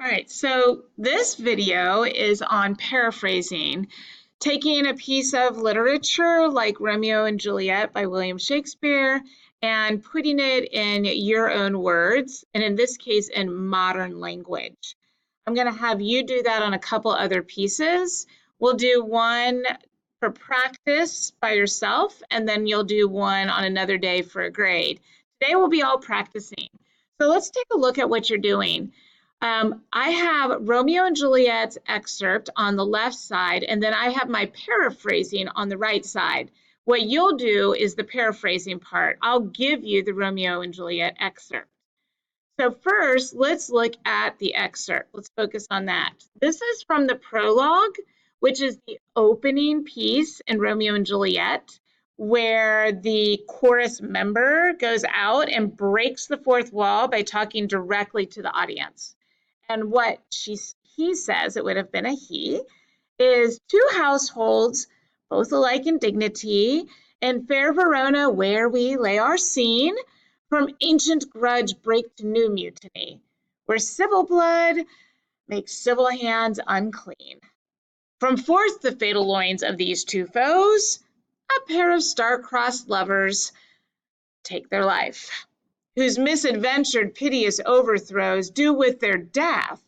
All right, so this video is on paraphrasing, taking a piece of literature like Romeo and Juliet by William Shakespeare and putting it in your own words, and in this case, in modern language. I'm going to have you do that on a couple other pieces. We'll do one for practice by yourself, and then you'll do one on another day for a grade. Today we'll be all practicing. So let's take a look at what you're doing. I have Romeo and Juliet's excerpt on the left side, and then I have my paraphrasing on the right side. What you'll do is the paraphrasing part. I'll give you the Romeo and Juliet excerpt. So first, let's look at the excerpt. Let's focus on that. This is from the prologue, which is the opening piece in Romeo and Juliet, where the chorus member goes out and breaks the fourth wall by talking directly to the audience. And what he says, it would have been a he, is two households, both alike in dignity, in fair Verona where we lay our scene, from ancient grudge break to new mutiny, where civil blood makes civil hands unclean. From forth the fatal loins of these two foes, a pair of star-crossed lovers take their life, whose misadventured piteous overthrows do with their death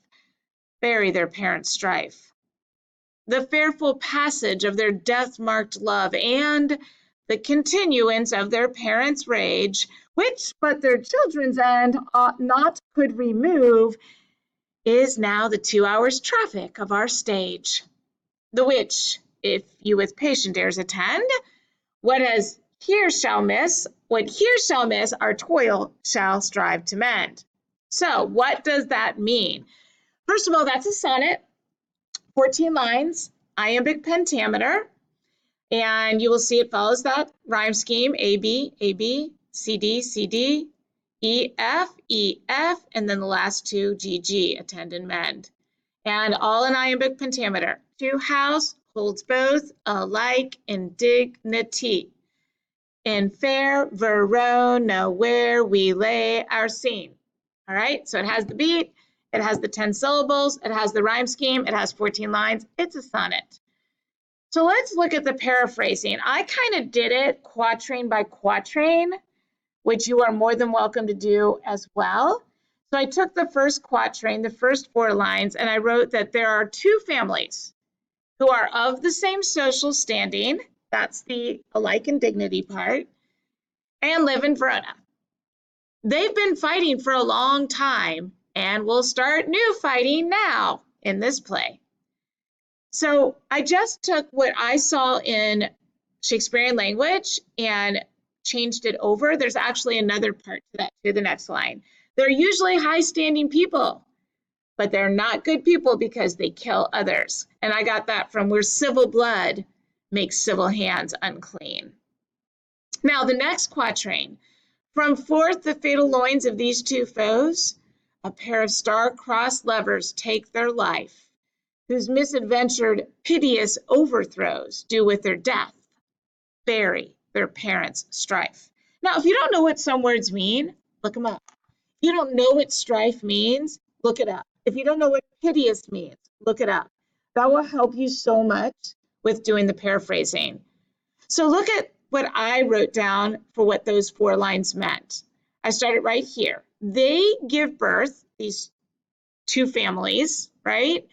bury their parents' strife. The fearful passage of their death-marked love and the continuance of their parents' rage, which but their children's end ought not could remove, is now the 2 hours' traffic of our stage. The which, if you with patient ears attend, what here shall miss, our toil shall strive to mend. So what does that mean? First of all, that's a sonnet, 14 lines, iambic pentameter, and you will see it follows that rhyme scheme, A, B, C, D, E, F, and then the last two, G, G, attend and mend. And all in iambic pentameter. Two households both alike in dignity, in fair Verona where we lay our scene. All right, so it has the beat, it has the 10 syllables, it has the rhyme scheme, it has 14 lines. It's a sonnet. So let's look at the paraphrasing. I kind of did it quatrain by quatrain, which you are more than welcome to do as well. So I took the first quatrain, the first 4 lines, and I wrote that there are two families who are of the same social standing, that's the alike in dignity part, and live in Verona. They've been fighting for a long time and will start new fighting now in this play. So I just took what I saw in Shakespearean language and changed it over. There's actually another part to that too, the next line. They're usually high-standing people, but they're not good people because they kill others. And I got that from where civil blood makes civil hands unclean. Now the next quatrain. From forth the fatal loins of these two foes, a pair of star-crossed lovers take their life, whose misadventured piteous overthrows do with their death bury their parents' strife. Now, if you don't know what some words mean, look them up. If you don't know what strife means, look it up. If you don't know what piteous means, look it up. That will help you so much with doing the paraphrasing. So look at what I wrote down for what those 4 lines meant. I started right here. They give birth, these two families, right?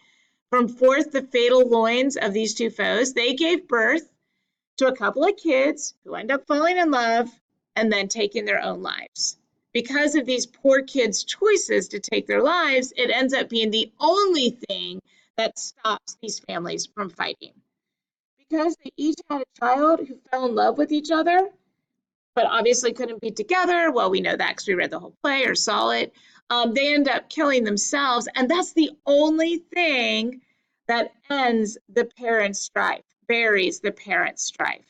From forth the fatal loins of these two foes, they gave birth to a couple of kids who end up falling in love and then taking their own lives. Because of these poor kids' choices to take their lives, it ends up being the only thing that stops these families from fighting. Because they each had a child who fell in love with each other, but obviously couldn't be together. Well, we know that because we read the whole play or saw it. They end up killing themselves, and that's the only thing that ends the parents' strife, buries the parents' strife.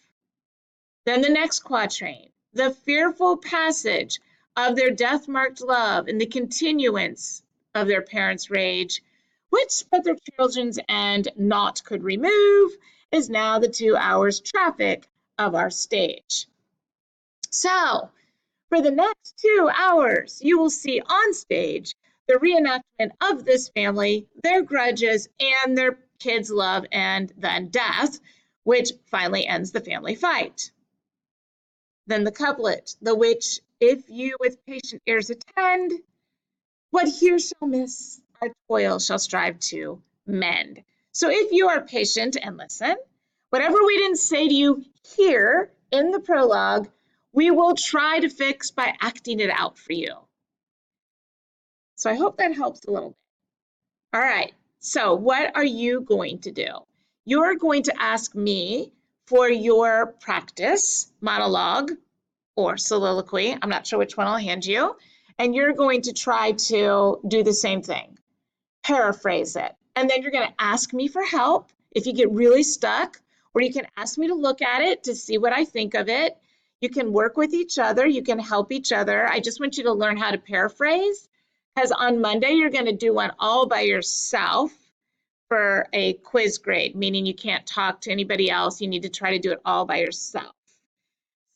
Then the next quatrain, the fearful passage of their death-marked love and the continuance of their parents' rage, which but their children's end naught could remove, is now the 2 hours' traffic of our stage. So, for the next 2 hours, you will see on stage the reenactment of this family, their grudges, and their kids' love, and then death, which finally ends the family fight. Then the couplet, the which, if you with patient ears attend, what here shall miss, our toil shall strive to mend. So if you are patient and listen, whatever we didn't say to you here in the prologue, we will try to fix by acting it out for you. So I hope that helps a little bit. All right, so what are you going to do? You're going to ask me for your practice monologue or soliloquy. I'm not sure which one I'll hand you. And you're going to try to do the same thing, paraphrase it. And then you're going to ask me for help if you get really stuck, or you can ask me to look at it to see what I think of it. You can work with each other. You can help each other. I just want you to learn how to paraphrase, because on Monday, you're going to do one all by yourself for a quiz grade, meaning you can't talk to anybody else. You need to try to do it all by yourself.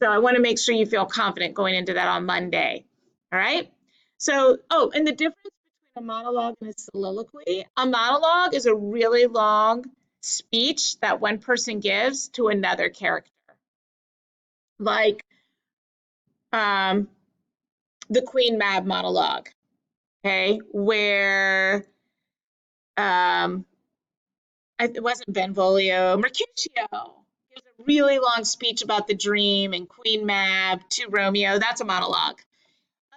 So I want to make sure you feel confident going into that on Monday. All right. So, oh, and the difference between a monologue and a soliloquy, a monologue is a really long speech that one person gives to another character. Like the Queen Mab monologue, okay, where it wasn't Benvolio, Mercutio gives a really long speech about the dream and Queen Mab to Romeo. That's a monologue.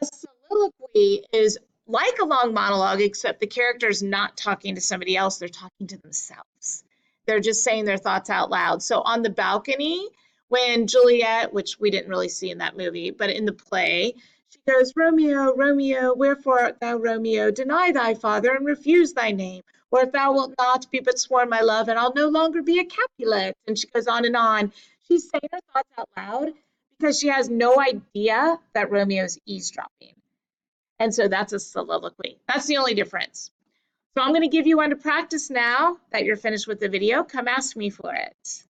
A soliloquy is like a long monologue, except the character is not talking to somebody else, they're talking to themselves. They're just saying their thoughts out loud. So on the balcony, when Juliet, which we didn't really see in that movie, but in the play, she goes, Romeo, Romeo, wherefore art thou Romeo? Deny thy father and refuse thy name. Or if thou wilt not, be but sworn my love, and I'll no longer be a Capulet. And she goes on and on. She's saying her thoughts out loud because she has no idea that Romeo's eavesdropping. And so that's a soliloquy. That's the only difference. So I'm going to give you one to practice now that you're finished with the video. Come ask me for it.